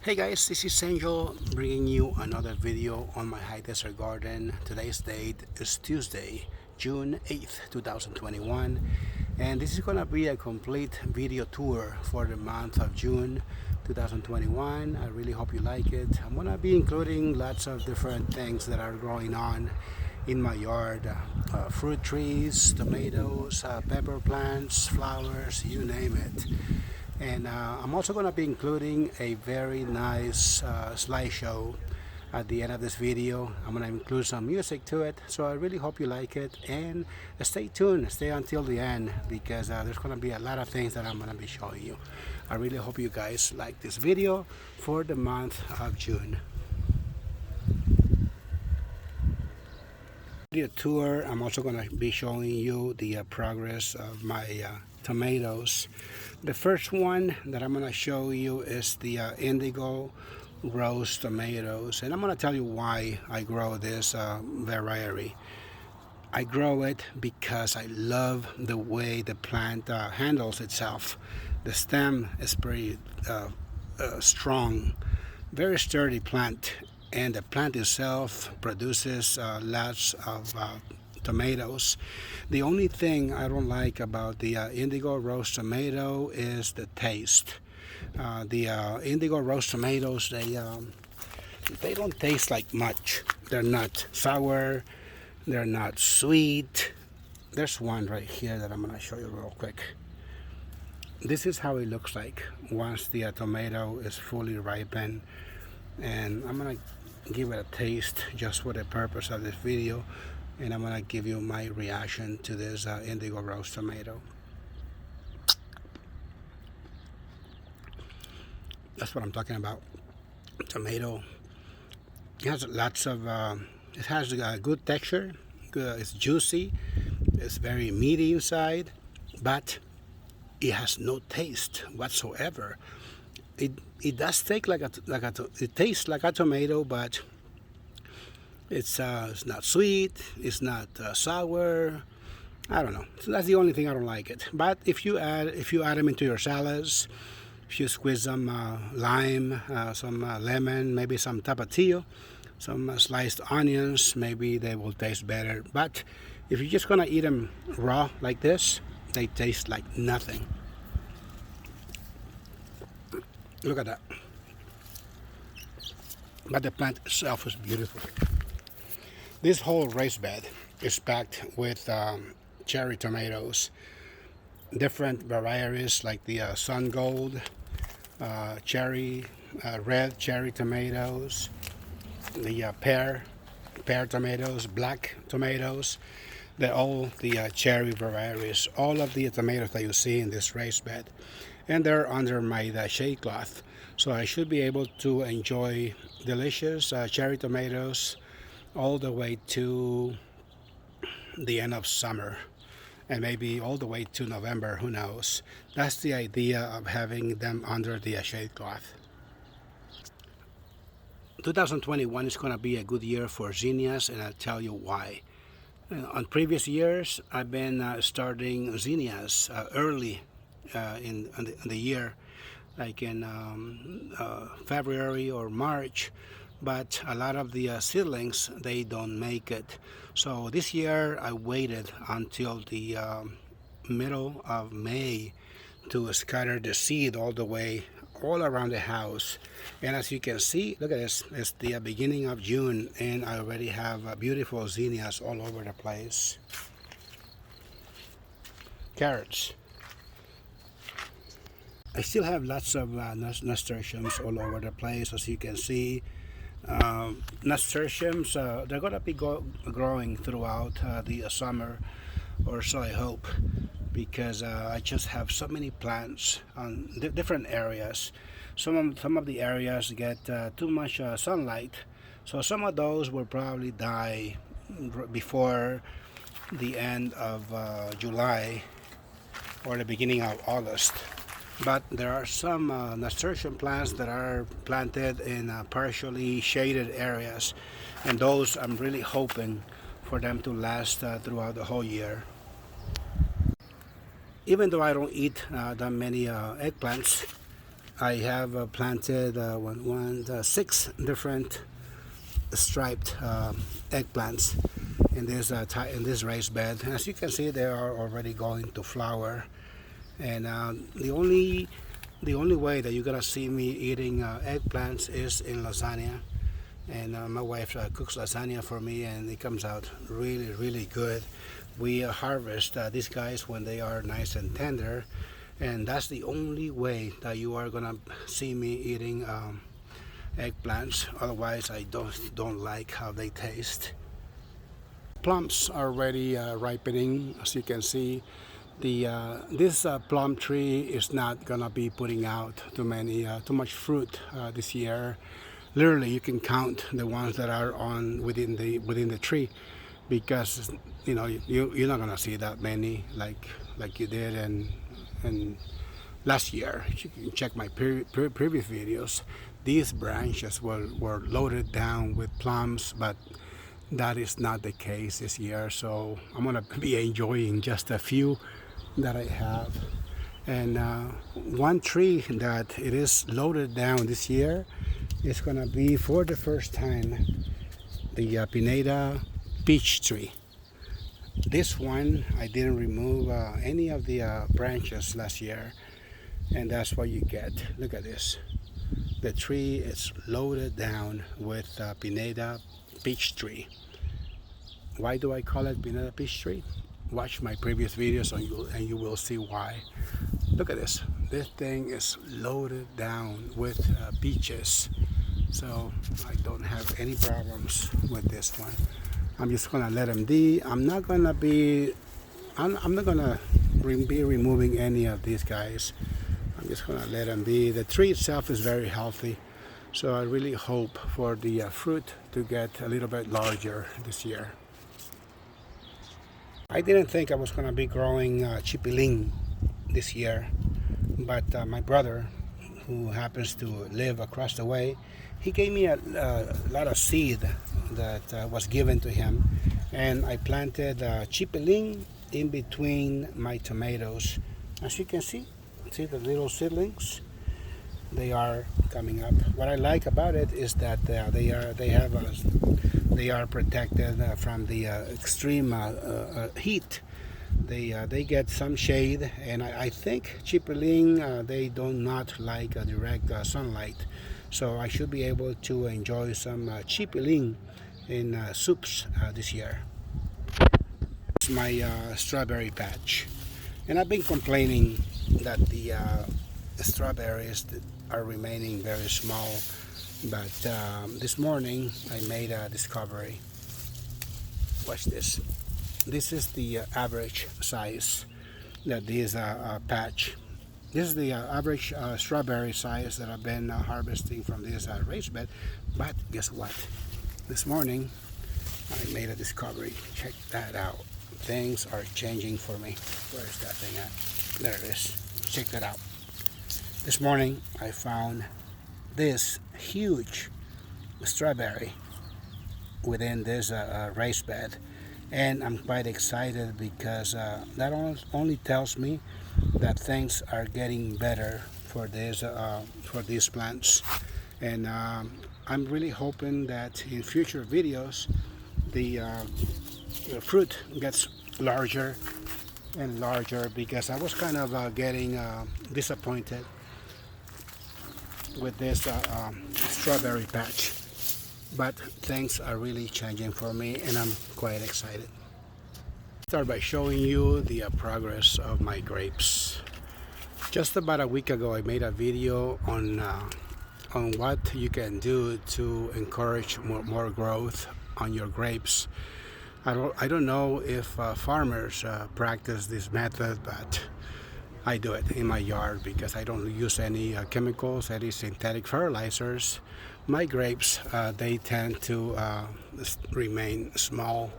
Hey guys, this is Angel bringing you another video on my high desert garden. Today's date is Tuesday, June 8th, 2021, and this is gonna be a complete video tour for the month of June 2021. I really hope you like it. I'm gonna be including lots of different things that are growing on in my yard. Fruit trees, tomatoes, pepper plants, flowers, you name it. And I'm also going to be including a very nice slideshow at the end of this video. I'm going to include some music to it, so I really hope you like it. And stay tuned, stay until the end, because there's going to be a lot of things that I'm going to be showing you. I really hope you guys like this video for the month of June. Video tour, I'm also going to be showing you the progress of my tomatoes. The first one that I'm going to show you is the Indigo rose tomatoes, and I'm going to tell you why I grow this variety. I grow it because I love the way the plant handles itself. The stem is pretty strong, very sturdy plant, and the plant itself produces lots of tomatoes. The only thing I don't like about the Indigo roast tomato is the taste. The Indigo roast tomatoes, they don't taste like much. They're not sour, they're not sweet. There's one right here that I'm going to show you real quick. This is how it looks like once the tomato is fully ripened, and I'm going to give it a taste just for the purpose of this video, and I'm going to give you my reaction to this Indigo roast tomato. That's what I'm talking about. Tomato, it has lots of it has a good texture, it's juicy, it's very meaty inside, but it has no taste whatsoever. It does taste like it tastes like a tomato, but it's not sweet, it's not sour. I don't know. So that's the only thing I don't like it. But if you add them into your salads, if you squeeze some lime, some lemon, maybe some tapatio, some sliced onions, maybe they will taste better. But if you're just gonna eat them raw like this, they taste like nothing. Look at that. But the plant itself is beautiful. This whole raised bed is packed with cherry tomatoes, different varieties like the sun gold, cherry, red cherry tomatoes, the pear tomatoes, black tomatoes. They're all the cherry varieties, all of the tomatoes that you see in this raised bed. And they're under my shade cloth, so I should be able to enjoy delicious cherry tomatoes all the way to the end of summer, and maybe all the way to November, who knows. That's the idea of having them under the shade cloth. 2021 is going to be a good year for zinnias, and I'll tell you why. On previous years, I've been starting zinnias early in the year, like in February or March, but a lot of the seedlings, they don't make it. So this year I waited until the middle of May to scatter the seed all around the house. And as you can see, look at this, it's the beginning of June, and I already have beautiful zinnias all over the place. Carrots. I still have lots of nasturtiums all over the place, as you can see. Nasturtiums, they're going to be growing throughout the summer or so, I hope, because I just have so many plants on different areas. Some of the areas get too much sunlight, so some of those will probably die before the end of July or the beginning of August. But there are some nasturtium plants that are planted in partially shaded areas, and those I'm really hoping for them to last throughout the whole year. Even though I don't eat that many eggplants, I have planted six different striped eggplants in this raised bed. As you can see, they are already going to flower. And the only way that you're gonna see me eating eggplants is in lasagna. And my wife cooks lasagna for me, and it comes out really good. We harvest these guys when they are nice and tender, and that's the only way that you are gonna see me eating eggplants. Otherwise, I don't like how they taste. Plums are already ripening. As you can see, this plum tree is not gonna be putting out too much fruit this year. Literally, you can count the ones that are within the tree, because you're not gonna see that many like you did and last year. You can check my previous videos. These branches were loaded down with plums, but that is not the case this year. So I'm gonna be enjoying just a few that I have. And one tree that it is loaded down this year is gonna be, for the first time, the Pineda peach tree. This one, I didn't remove any of the branches last year, and that's what you get. Look at this. The tree is loaded down with Pineda peach tree. Why do I call it Pineda peach tree? Watch my previous videos and you will see why. Look at this. This thing is loaded down with peaches. So I don't have any problems with this one. I'm just gonna let them be. I'm not gonna be removing any of these guys. I'm just gonna let them be. The tree itself is very healthy, so I really hope for the fruit to get a little bit larger this year. I didn't think I was gonna be growing chipiling this year, but my brother, who happens to live across the way, he gave me a lot of seed that was given to him, and I planted chipiling in between my tomatoes. As you can see the little seedlings, they are coming up. What I like about it is that they are protected from the extreme heat. They get some shade, and I think chipiling, they do not like direct sunlight, so I should be able to enjoy some chipiling in soups this year. It's my strawberry patch, and I've been complaining that the strawberries are remaining very small, but this morning I made a discovery. Watch this. This is the average size that this patch. This is the average strawberry size that I've been harvesting from this raised bed. But guess what? This morning I made a discovery. Check that out. Things are changing for me. Where's that thing at? There it is. Check that out. This morning I found this huge strawberry within this raised bed, and I'm quite excited because that only tells me that things are getting better for these plants, and I'm really hoping that in future videos the fruit gets larger and larger, because I was kind of getting disappointed with this strawberry patch. But things are really changing for me, and I'm quite excited. Start by showing you the progress of my grapes. Just about a week ago I made a video on what you can do to encourage more growth on your grapes. I don't know if farmers practice this method, but I do it in my yard because I don't use any chemicals, any synthetic fertilizers. My grapes, they tend to remain small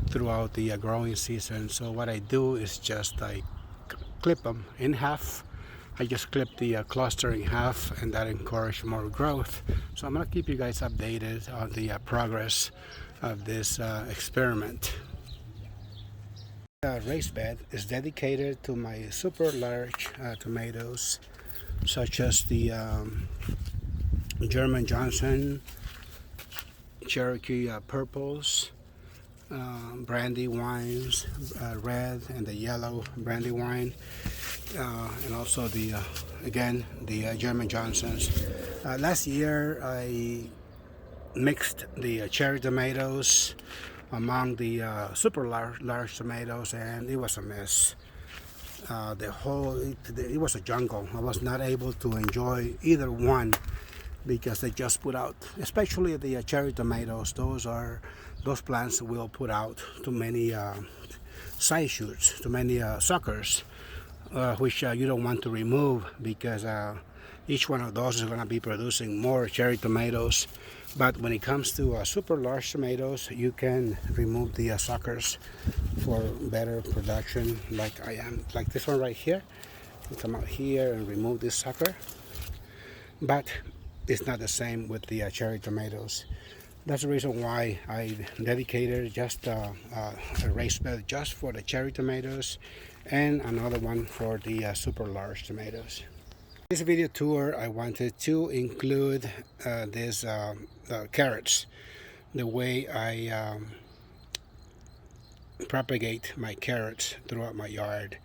throughout the growing season. So what I do is just I clip them in half. I just clip the cluster in half, and that encourages more growth. So I'm going to keep you guys updated on the progress of this experiment. The raised bed is dedicated to my super large tomatoes. such as the German Johnson, Cherokee purples, brandy wines, red and the yellow brandy wine, and also the again the German Johnsons. Last year I mixed the cherry tomatoes among the super large tomatoes, and it was a mess. It was a jungle. I was not able to enjoy either one because they just put out, especially the cherry tomatoes. Those plants will put out too many side shoots, too many suckers, which you don't want to remove because each one of those is going to be producing more cherry tomatoes. But when it comes to super large tomatoes, you can remove the suckers for better production, like I am, like this one right here. You come out here and remove this sucker, but it's not the same with the cherry tomatoes. That's the reason why I dedicated just a raised bed just for the cherry tomatoes and another one for the super large tomatoes. This video tour I wanted to include these carrots, the way I propagate my carrots throughout my yard.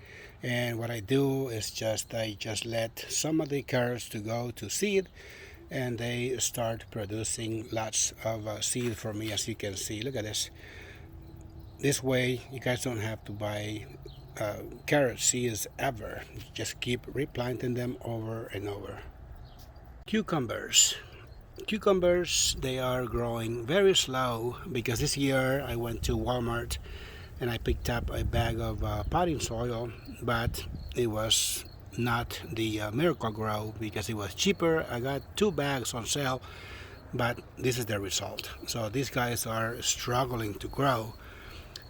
And what I do is I just let some of the carrots to go to seed, and they start producing lots of seed for me. As you can see, look at this. This way you guys don't have to buy carrot seeds ever. Just keep replanting them over and over. Cucumbers, they are growing very slow because this year I went to Walmart and I picked up a bag of potting soil, but it was not the Miracle Grow because it was cheaper. I got 2 bags on sale, but this is the result. So these guys are struggling to grow,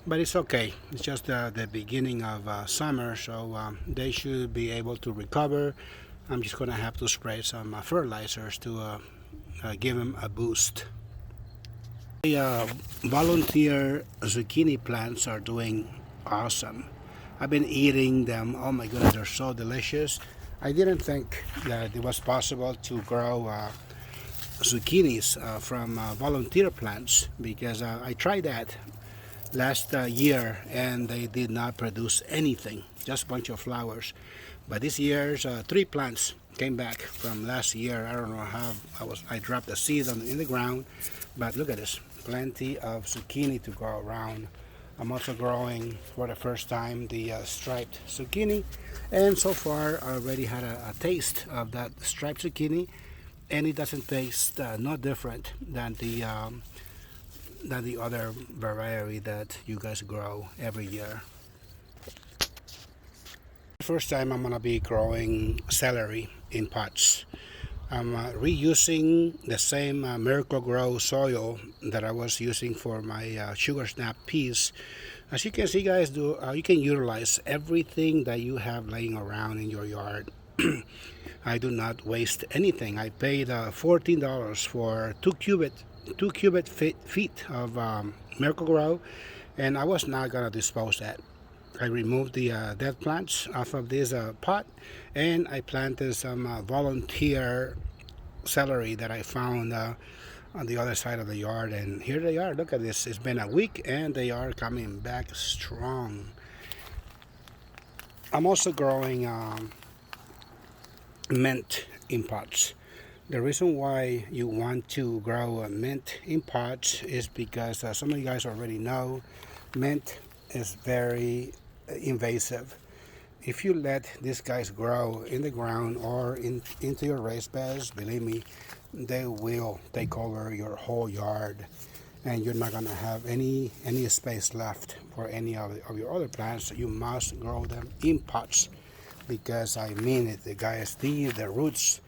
but it's okay. It's just the beginning of summer, so they should be able to recover. I'm just gonna have to spray some fertilizers to give them a boost. The volunteer zucchini plants are doing awesome. I've been eating them. Oh my goodness, they're so delicious. I didn't think that it was possible to grow zucchinis from volunteer plants because I tried that last year and they did not produce anything, just a bunch of flowers. But this year's 3 plants came back from last year. I don't know how I dropped the seed in the ground, but look at this, plenty of zucchini to grow around. I'm also growing for the first time the striped zucchini, and so far I already had a taste of that striped zucchini, and it doesn't taste no different than the other variety that you guys grow every year. First time I'm gonna be growing celery in pots. I'm reusing the same Miracle Grow soil that I was using for my sugar snap peas. As you can see, guys, you can utilize everything that you have laying around in your yard. I do not waste anything. I paid $14 for 2 cubic feet of Miracle Grow, and I was not gonna dispose that. I removed the dead plants off of this pot, and I planted some volunteer celery that I found on the other side of the yard, and here they are. Look at this. It's been a week and they are coming back strong. I'm also growing mint in pots. The reason why you want to grow mint in pots is because some of you guys already know mint is very invasive. If you let these guys grow in the ground or into your raised beds, believe me, they will take over your whole yard, and you're not going to have any space left for any of your other plants. You must grow them in pots because I mean it. The guys, the roots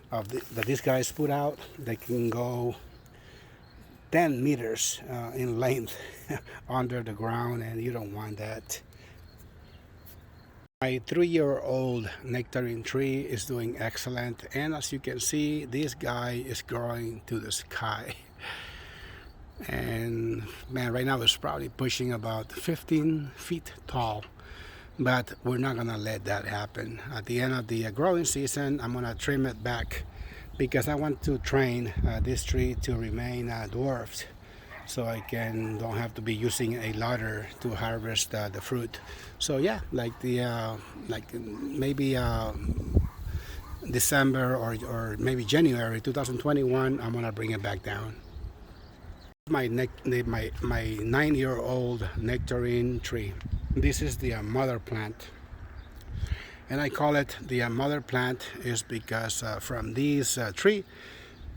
that these guys put out, they can go 10 meters in length under the ground, and you don't want that. My 3-year-old Nectarine Tree is doing excellent, and as you can see, this guy is growing to the sky. And man, right now it's probably pushing about 15 feet tall. but we're not gonna let that happen. At the end of the growing season, I'm gonna trim it back because I want to train this tree to remain dwarfed, so I don't have to be using a ladder to harvest the fruit. So yeah, like maybe December or maybe January 2021, I'm gonna bring it back down. My 9-year-old nectarine tree. This is the mother plant, and I call it the mother plant is because from this tree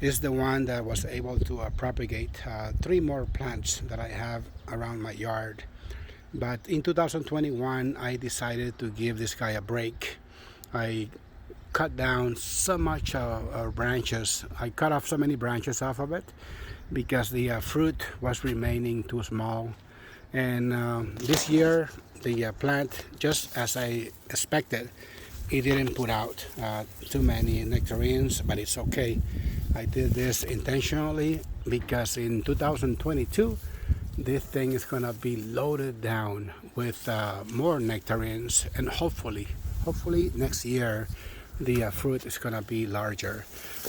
is the one that was able to propagate 3 more plants that I have around my yard. But in 2021, I decided to give this guy a break. I cut down so much branches. I cut off so many branches off of it because the fruit was remaining too small. And this year the plant, just as I expected, it didn't put out too many nectarines, but it's okay. I did this intentionally because in 2022 this thing is gonna be loaded down with more nectarines, and hopefully next year the fruit is gonna be larger.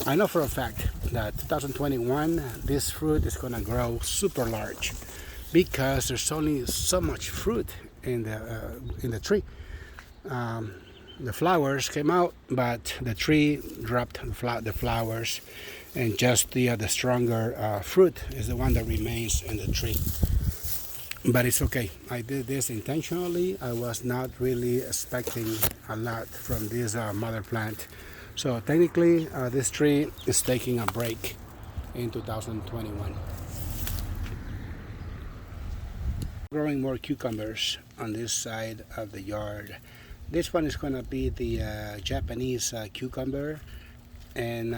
I know for a fact that 2021 this fruit is gonna grow super large because there's only so much fruit in the tree. The flowers came out, but the tree dropped the flowers, and just the stronger fruit is the one that remains in the tree. But it's okay. I did this intentionally. I was not really expecting a lot from this mother plant. So technically this tree is taking a break in 2021. Growing more cucumbers on this side of the yard. This one is going to be the Japanese cucumber, and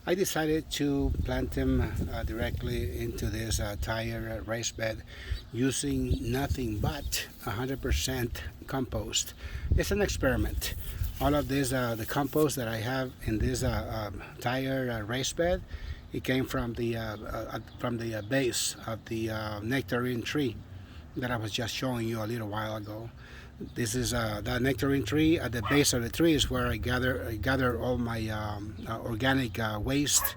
I decided to plant them directly into this tire raised bed using nothing but 100% compost. It's an experiment. All of this, the compost that I have in this tire raised bed, it came from the base of the nectarine tree that I was just showing you a little while ago. This is the nectarine tree. At the base of the tree is where I gather all my organic waste,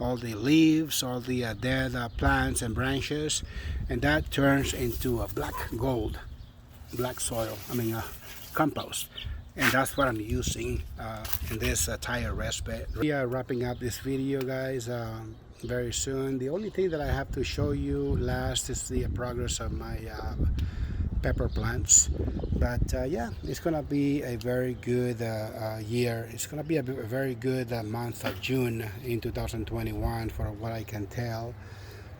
all the leaves, all the dead plants and branches, and that turns into a black soil. Compost. And that's what I'm using in this tire rest bed. We are wrapping up this video, guys, very soon. The only thing that I have to show you last is the progress of my pepper plants. But yeah, it's gonna be a very good year. It's gonna be a very good month of June in 2021, for what I can tell.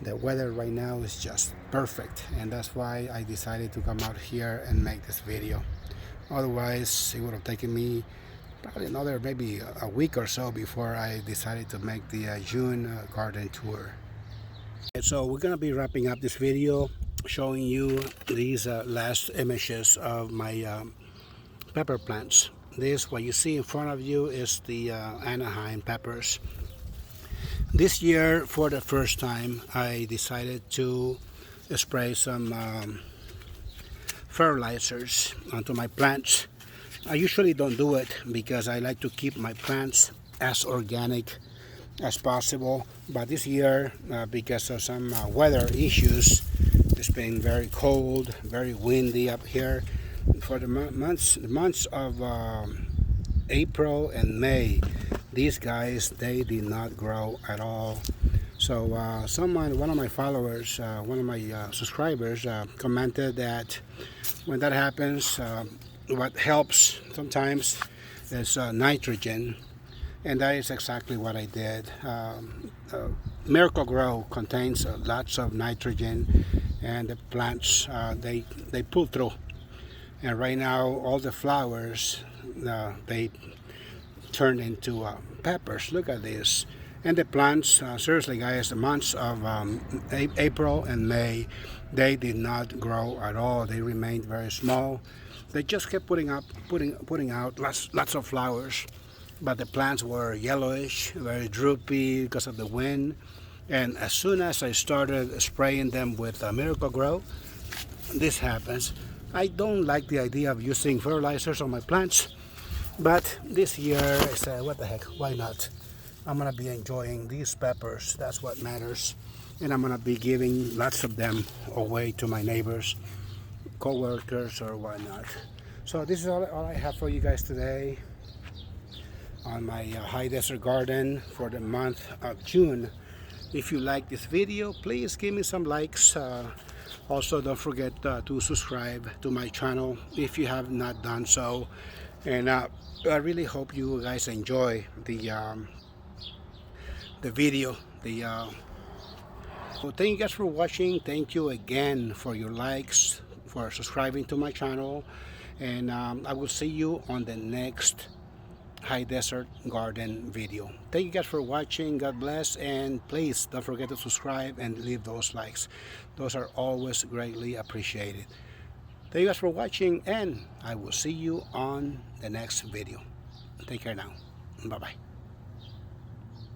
The weather right now is just perfect, and that's why I decided to come out here and make this video. Otherwise, it would have taken me probably another maybe a week or so before I decided to make the June garden tour. And so we're gonna be wrapping up this video showing you these last images of my pepper plants. This, what you see in front of you, is the Anaheim Peppers. This year, for the first time, I decided to spray some fertilizers onto my plants. I usually don't do it because I like to keep my plants as organic as possible, but this year because of some weather issues, it's been very cold, very windy up here. For the months of April and May, these guys, they did not grow at all. So one of my followers, one of my subscribers commented that when that happens, what helps sometimes is nitrogen, and that is exactly what I did. Miracle Grow contains lots of nitrogen, and the plants, they pull through. And right now, all the flowers, they turn into peppers. Look at this. And the plants, seriously guys, the months of April and May, they did not grow at all. They remained very small. They just kept putting out lots of flowers, but the plants were yellowish, very droopy because of the wind. And as soon as I started spraying them with Miracle Grow, this happens. I don't like the idea of using fertilizers on my plants, but this year I said, what the heck, why not? I'm gonna be enjoying these peppers, that's what matters. And I'm gonna be giving lots of them away to my neighbors, co-workers, or whatnot. So this is all I have for you guys today on my high desert garden for the month of June. If you like this video, please give me some likes. Also, don't forget to subscribe to my channel if you have not done so. And I really hope you guys enjoy the video. So thank you guys for watching. Thank you again for your likes, for subscribing to my channel, and I will see you on the next high desert garden video. Thank you guys for watching. God bless, and please don't forget to subscribe and leave those likes. Those are always greatly appreciated. Thank you guys for watching, and I will see you on the next video. Take care now. Bye bye.